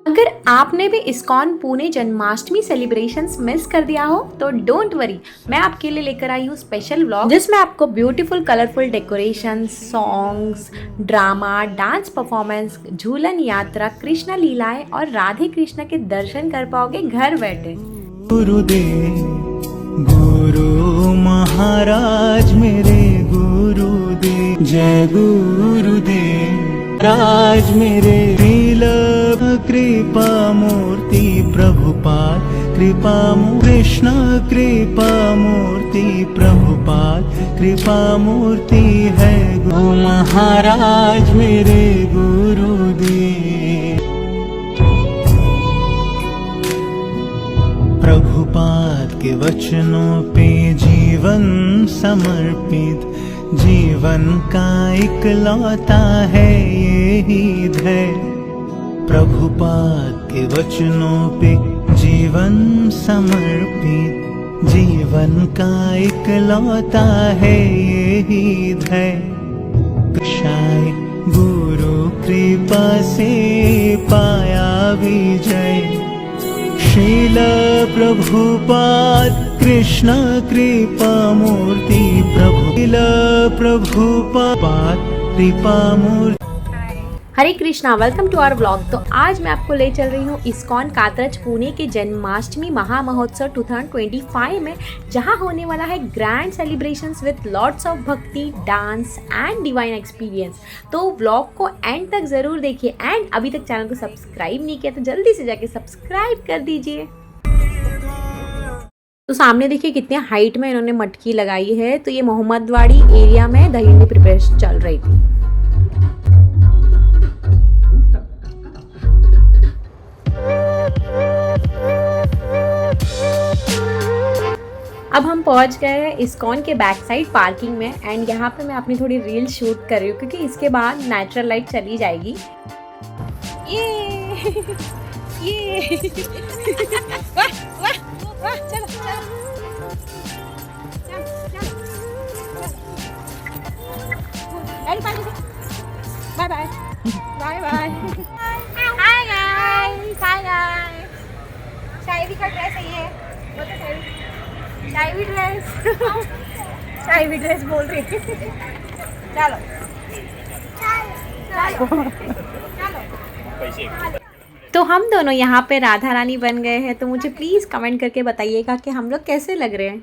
अगर आपने भी ISKCON Pune Janmashtami celebrations miss कर दिया हो तो डोंट वरी, मैं आपके लिए लेकर आई हूँ स्पेशल व्लॉग जिसमें आपको beautiful colourful decorations, songs, drama, dance performance, Jhulan Yatra, Krishna लीलाएं और राधे कृष्ण के दर्शन कर पाओगे घर बैठे। गुरुदेव गुरु महाराज मेरे गुरुदेव, जय गुरुदेव राज मेरे नीलम कृपा मूर्ति प्रभुपाद, कृपा कृष्ण कृपा मूर्ति प्रभुपाद, कृपा मूर्ति है गुरु महाराज मेरे गुरुदेव। प्रभुपाद के वचनों पे जीवन समर्पित, जीवन का इकलौता है यही धैर्य। प्रभुपाद के वचनों पे जीवन समर्पित, जीवन का इकलौता है यही धैर्य। कृष्णाय गुरु कृपा से पाया विजय, शील प्रभुपाद कृष्ण कृपा मूर्ति प्रभु, Sheel Prabhupad Kripa Murti. Hare Krishna, welcome to our blog. तो आज मैं आपको ले चल रही हूँ इस्कॉन कात्रज पुणे के जन्माष्टमी महामहोत्सव 2025 में, जहाँ होने वाला है grand celebrations with lots of भक्ति, डांस एंड डिवाइन एक्सपीरियंस। तो व्लॉग को एंड तक ज़रूर देखिए एंड अभी तक चैनल को सब्सक्राइब नहीं किया तो जल्दी से जाके सब्सक्राइब कर दीजिए। तो सामने देखिए कितने हाइट में इन्होंने मटकी लगाई है। तो ये मोहम्मदवाड़ी एरिया में दहीहंडी प्रिपरेशन चल रही थी। अब हम पहुंच गए हैं इस्कॉन के बैक साइड पार्किंग में एंड यहाँ पे मैं अपनी थोड़ी रील शूट कर रही हूँ क्योंकि इसके बाद नेचुरल लाइट चली जाएगी। ये वाह वाह वाह, चलो चलो bye bye bye bye. Hi guys, hi guys. Shayari का ड्रेस है ये, वो तो शायरी ड्रेस शायरी ड्रेस बोल रही। चलो चलो चलो। तो हम दोनों यहाँ पे राधा रानी बन गए हैं। तो मुझे प्लीज़ कमेंट करके बताइएगा कि हम लोग कैसे लग रहे हैं।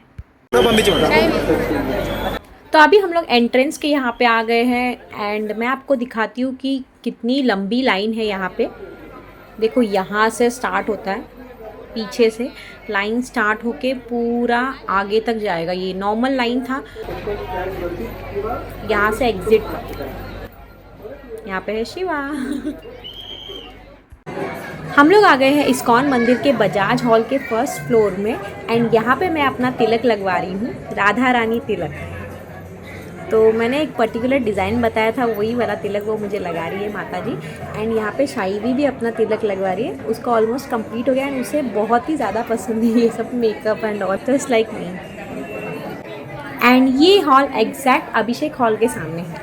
तो अभी हम लोग एंट्रेंस के यहाँ पे आ गए हैं एंड मैं आपको दिखाती हूँ कि कितनी लंबी लाइन है यहाँ पे। देखो यहाँ से स्टार्ट होता है, पीछे से लाइन स्टार्ट होके पूरा आगे तक जाएगा। ये नॉर्मल लाइन था, यहाँ से एग्जिट का। यहाँ पे है शिवा। हम लोग आ गए हैं इस्कॉन मंदिर के बजाज हॉल के फर्स्ट फ्लोर में एंड यहाँ पे मैं अपना तिलक लगवा रही हूँ, राधा रानी तिलक। तो मैंने एक पर्टिकुलर डिज़ाइन बताया था, वही वाला तिलक वो मुझे लगा रही है माता जी। एंड यहाँ पे शाइवी भी अपना तिलक लगवा रही है, उसका ऑलमोस्ट कंप्लीट हो गया एंड उसे बहुत ही ज़्यादा पसंद है ये सब makeup and all, just like me. And ये हॉल एग्जैक्ट अभिषेक हॉल के सामने है।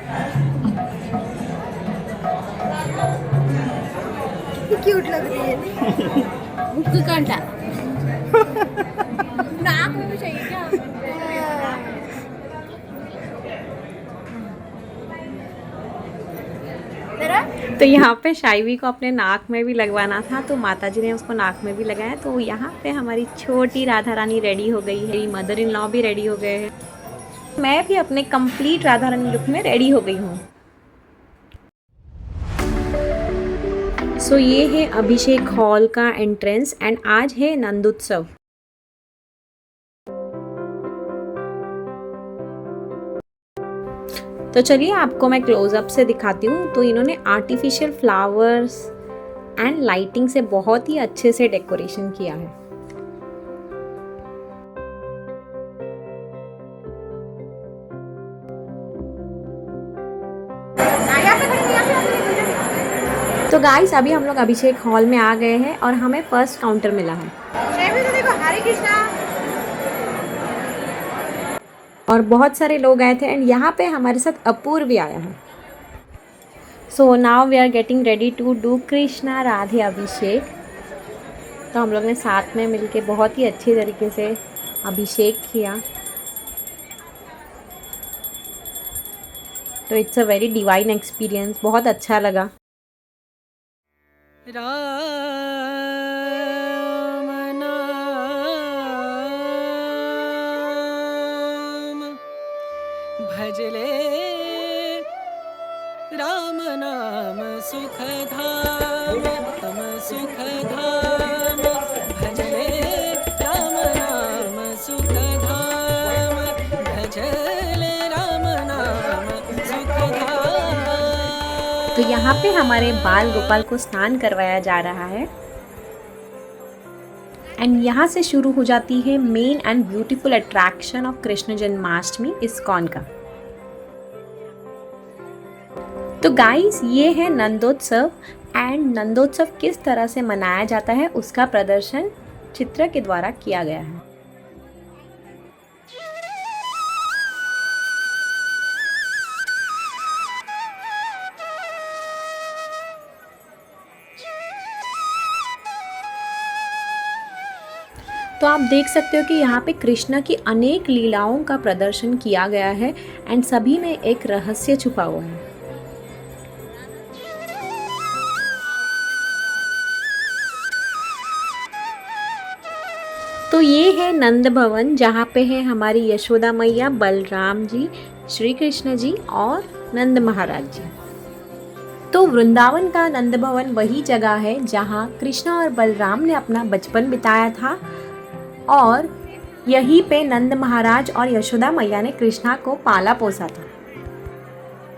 क्यूट लग रही है। मुक्का कांटा नाक में भी चाहिए क्या? तो यहाँ पे शाइवी को अपने नाक में भी लगवाना था, तो माता जी ने उसको नाक में भी लगाया। तो यहाँ पे हमारी छोटी राधा रानी रेडी हो गई है, मदर इन लॉ भी रेडी हो गए हैं, मैं भी अपने कंप्लीट राधा रानी लुक में रेडी हो गई हूँ। सो ये है अभिषेक हॉल का एंट्रेंस एंड आज है नंदोत्सव। तो चलिए आपको मैं क्लोजअप से दिखाती हूँ। तो इन्होंने आर्टिफिशियल फ्लावर्स एंड लाइटिंग से बहुत ही अच्छे से डेकोरेशन किया है। तो गाइस अभी हम लोग अभिषेक हॉल में आ गए हैं और हमें फर्स्ट काउंटर मिला है। हरे कृष्णा। और बहुत सारे लोग आए थे एंड यहाँ पे हमारे साथ अपूर्व भी आया है। So now we are getting ready to do Krishna Radhe Abhishek. तो हम लोग ने साथ में मिलके बहुत ही अच्छे तरीके से अभिषेक किया। तो it's a very divine experience, बहुत अच्छा लगा। राम नाम भजले राम नाम सुखधाम तम सुखधाम भजले राम नाम सुखधाम भजले राम नाम सुखधाम। तो यहाँ पे हमारे बाल गोपाल को स्नान करवाया जा रहा है एंड यहाँ से शुरू हो जाती है main and beautiful attraction of Krishna Janmashtami ISKCON का। तो गाइस ये है नंदोत्सव एंड नंदोत्सव किस तरह से मनाया जाता है उसका प्रदर्शन चित्र के द्वारा किया गया है। तो आप देख सकते हो कि यहाँ पे कृष्णा की अनेक लीलाओं का प्रदर्शन किया गया है एंड सभी में एक रहस्य छुपा हुआ है। तो ये है नंद भवन, जहाँ पे है हमारी यशोदा मैया, बलराम जी, श्री कृष्ण जी और नंद महाराज जी। तो वृंदावन का नंद भवन वही जगह है जहाँ कृष्णा और बलराम ने अपना बचपन बिताया था और यहीं पे नंद महाराज और यशोदा मैया ने कृष्णा को पाला पोसा था।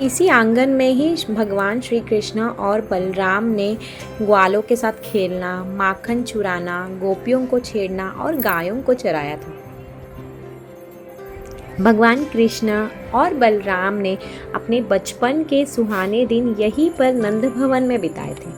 इसी आंगन में ही भगवान श्री कृष्ण और बलराम ने ग्वालों के साथ खेलना, माखन चुराना, गोपियों को छेड़ना और गायों को चराया था। भगवान कृष्ण और बलराम ने अपने बचपन के सुहाने दिन यहीं पर नंद भवन में बिताए थे।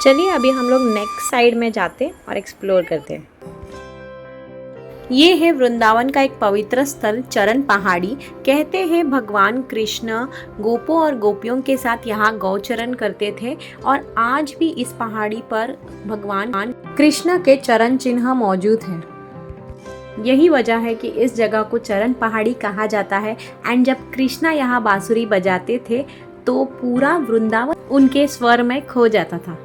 चलिए अभी हम लोग नेक्स्ट साइड में जाते और एक्सप्लोर करते हैं। ये है वृंदावन का एक पवित्र स्थल चरण पहाड़ी। कहते हैं भगवान कृष्ण गोपों और गोपियों के साथ यहाँ गौचरण करते थे और आज भी इस पहाड़ी पर भगवान कृष्ण के चरण चिन्ह मौजूद हैं। यही वजह है कि इस जगह को चरण पहाड़ी कहा जाता है एंड जब कृष्णा यहाँ बांसुरी बजाते थे तो पूरा वृंदावन उनके स्वर में खो जाता था।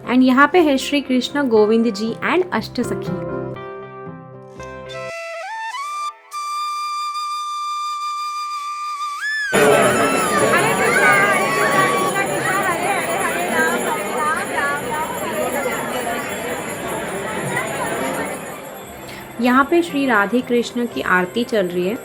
एंड यहाँ पे है श्री कृष्ण गोविंद जी एंड अष्ट सखी। यहाँ पे श्री राधे कृष्ण की आरती चल रही है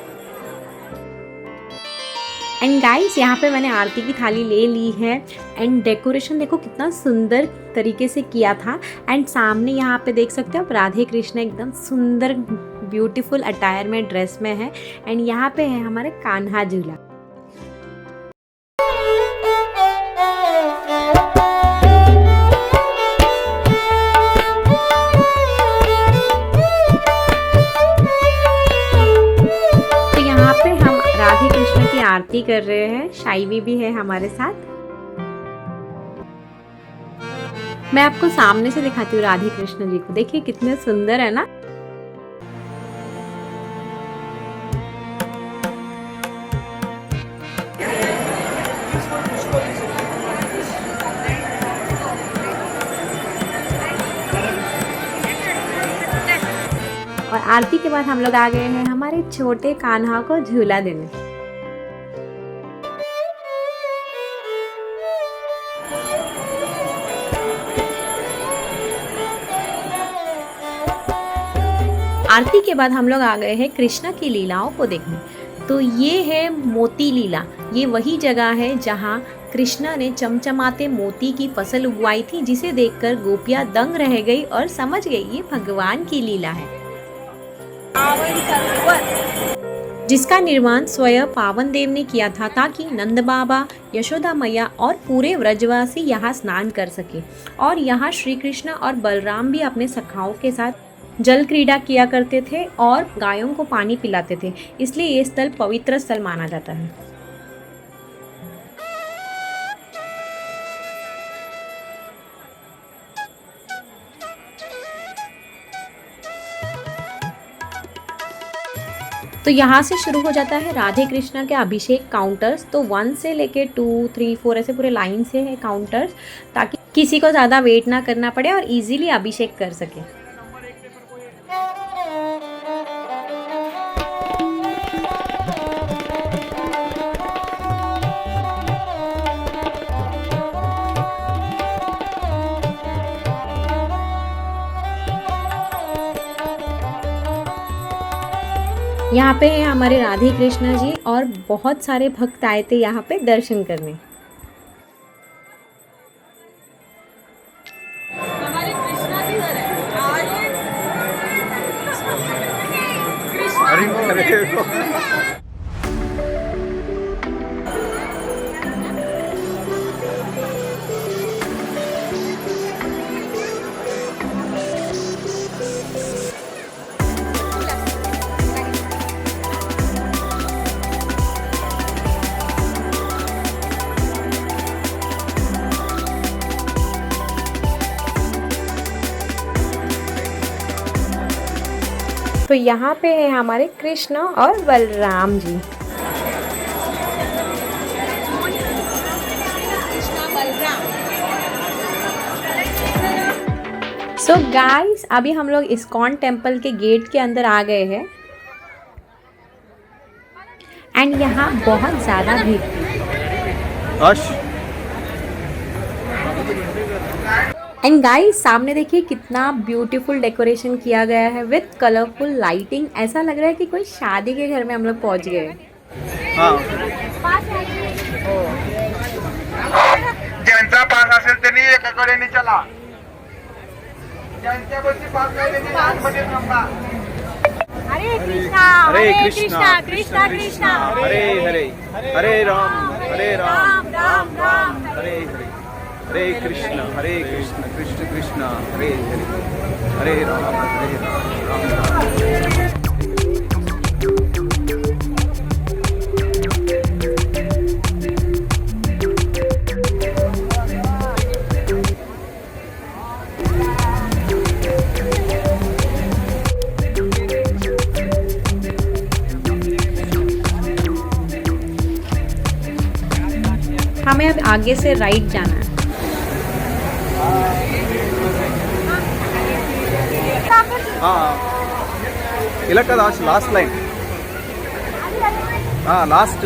एंड गाइस यहाँ पे मैंने आरती की थाली ले ली है एंड डेकोरेशन देखो कितना सुंदर तरीके से किया था एंड सामने यहाँ पे देख सकते हो आप राधे कृष्ण एकदम सुंदर ब्यूटीफुल अटायर में ड्रेस में है एंड यहाँ पे है हमारे कान्हा झूला। तो यहाँ पे हम राधे कृष्ण की आरती कर रहे हैं, शाइवी भी है हमारे साथ। मैं आपको सामने से दिखाती हूँ राधे कृष्ण जी को, देखिए कितने सुंदर है ना। और आरती के बाद हम लोग आ गए हैं हमारे छोटे कान्हा को झूला देने। आरती के बाद हम लोग आ गए हैं कृष्णा की लीलाओं को देखने। तो ये है मोती लीला। ये वही जगह है जहाँ कृष्णा ने चमचमाते मोती की फसल उगवाई थी, जिसे देखकर गोपियाँ दंग रह गई और समझ गई ये भगवान की लीला है। जिसका निर्माण स्वयं पावन देव ने किया था ताकि नंद बाबा, यशोदा मैया और पूरे व्रजवासी यहाँ स्नान कर सके। और यहाँ श्री कृष्ण और बलराम भी अपने सखाओं के साथ जल क्रीड़ा किया करते थे और गायों को पानी पिलाते थे, इसलिए ये स्थल पवित्र स्थल माना जाता है। तो यहाँ से शुरू हो जाता है राधे कृष्णा के अभिषेक काउंटर्स। तो 1 से लेके 2, 3, 4 ऐसे पूरे लाइन से है काउंटर्स, ताकि किसी को ज़्यादा वेट ना करना पड़े और इजीली अभिषेक कर सके। यहाँ पे है हमारे राधे कृष्णा जी और बहुत सारे भक्त आए थे यहाँ पे दर्शन करने। हमारे कृष्णा जी घर है। तो यहाँ पे है हमारे कृष्ण और बलराम जी। सो गाइस, अभी हम लोग इस्कॉन टेम्पल के गेट के अंदर आ गए हैं एंड यहाँ बहुत ज़्यादा भीड़ थी। एंड गाइस, सामने देखिए कितना ब्यूटीफुल डेकोरेशन किया गया है विथ कलरफुल लाइटिंग। ऐसा लग रहा है कि कोई शादी के घर में हम लोग पहुँच गए। ज्यांचा पास असेल त्यांनी एकाकडे नाही चला, ज्यांच्या बसी पास नाही त्यांनी आतमध्ये थांबा। हरे कृष्णा हरे कृष्णा कृष्णा कृष्णा हरे हरे, हरे राम राम राम राम हरे हरे, हरे कृष्ण कृष्ण कृष्ण हरे हरे, हरे राम राम राम। हमें अब आगे से राइट जाना है। इलाका लास्ट लाइन, लास्ट।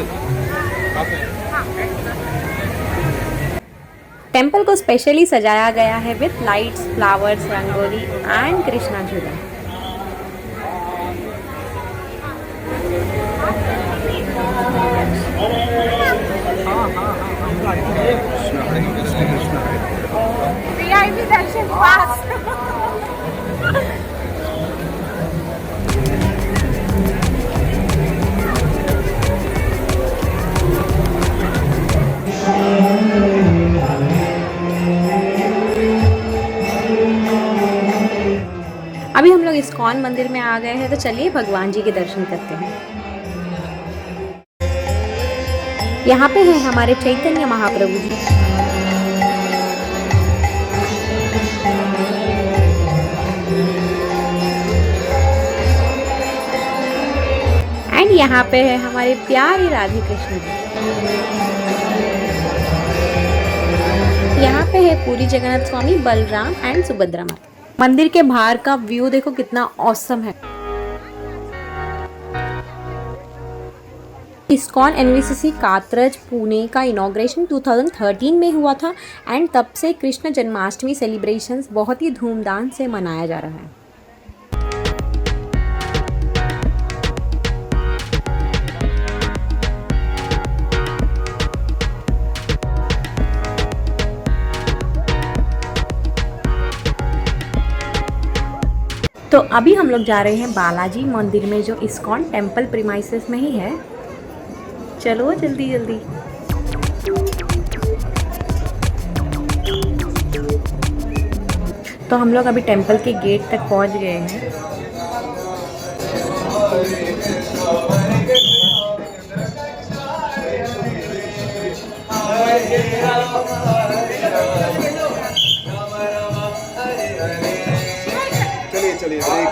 टेम्पल को स्पेशली सजाया गया है with lights, flowers, rangoli and Krishna झूला। कृष्ण हरे कृष्ण कृष्ण हरे। वीआईपी दर्शन पास। अभी हम लोग इस्कॉन मंदिर में आ गए हैं, तो चलिए भगवान जी के दर्शन करते हैं। यहाँ पे है हमारे चैतन्य महाप्रभु जी। एंड यहाँ पे है हमारे प्यारे राधे कृष्ण जी। यहाँ पे है पूरी जगन्नाथ स्वामी, बलराम एंड सुभद्रा माता। मंदिर के बाहर का व्यू देखो कितना ऑसम है। इस्कॉन एनवीसीसी कात्रज पुणे का इनॉग्रेशन 2013 में हुआ था एंड तब से कृष्ण जन्माष्टमी सेलिब्रेशंस बहुत ही धूमधाम से मनाया जा रहा है। तो तो अभी हम लोग जा रहे हैं बालाजी मंदिर में, जो इस्कॉन टेम्पल प्रीमाइसेस में ही है। चलो जल्दी जल्दी। तो हम लोग अभी टेम्पल के गेट तक पहुंच गए हैं।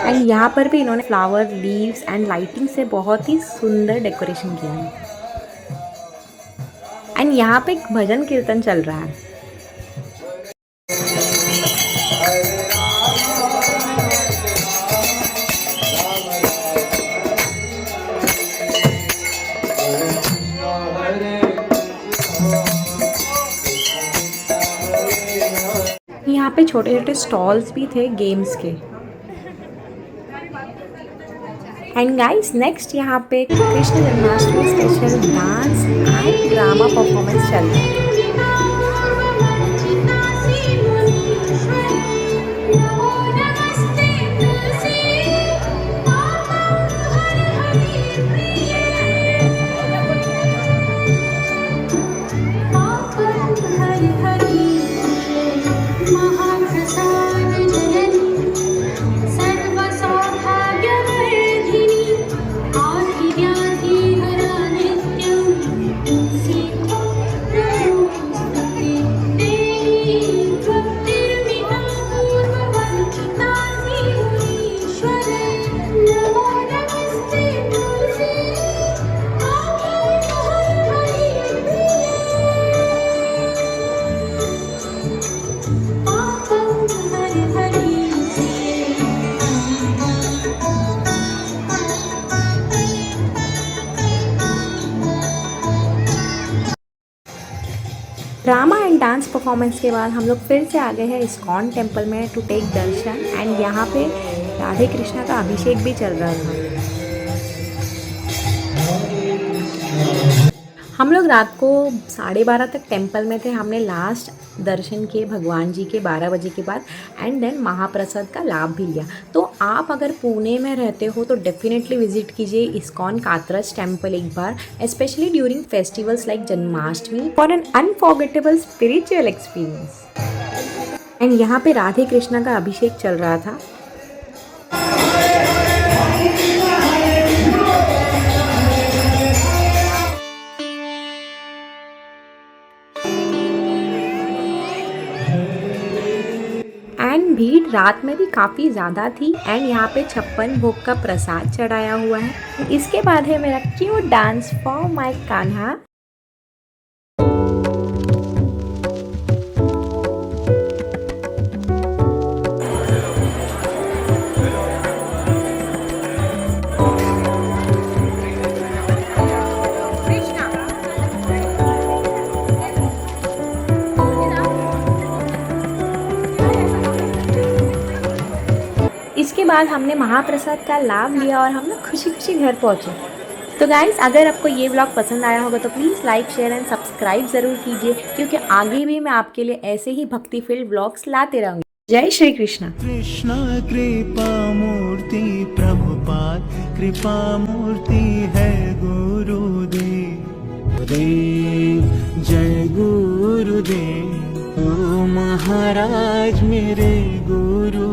एंड यहाँ पर भी इन्होंने फ्लावर, लीव्स एंड लाइटिंग से बहुत ही सुंदर डेकोरेशन किया है। एंड यहाँ पे एक भजन कीर्तन चल रहा है। यहाँ पे छोटे छोटे स्टॉल्स भी थे गेम्स के। एंड गाइस नेक्स्ट यहाँ पे Krishna Janmashtami special dance and drama performance चल रहा है। ड्रामा एंड डांस परफॉर्मेंस के बाद हम लोग फिर से आ गए हैं इस्कॉन टेम्पल में टू टेक दर्शन। एंड यहाँ पे राधे कृष्णा का अभिषेक भी चल रहा था। हम लोग रात को 12:30 तक टेम्पल में थे। हमने लास्ट दर्शन किए भगवान जी के 12 बजे के बाद एंड देन महाप्रसाद का लाभ भी लिया। तो आप अगर पुणे में रहते हो तो डेफिनेटली विजिट कीजिए इस्कॉन कात्रज टेम्पल एक बार, specially during festivals like Janmashtami for an unforgettable spiritual experience. And यहाँ पे राधे कृष्णा का अभिषेक चल रहा था। एंड भीड़ रात में भी काफ़ी ज़्यादा थी। एंड यहाँ पे 56 भोग का प्रसाद चढ़ाया हुआ है। इसके बाद है मेरा cute dance for my Kanha. इसके बाद हमने महाप्रसाद का लाभ लिया और हम लोग खुशी खुशी घर पहुँचे। तो गाइस अगर आपको ये व्लॉग पसंद आया होगा तो please like, share and subscribe ज़रूर कीजिए, क्योंकि आगे भी मैं आपके लिए ऐसे ही भक्ति फील्ड व्लॉग्स लाते रहूँगी। जय श्री कृष्ण। कृष्ण कृपा मूर्ति प्रभुपाद कृपा मूर्ति है गुरुदेव। जय गुरुदेव, ओ महाराज मेरे गुरु।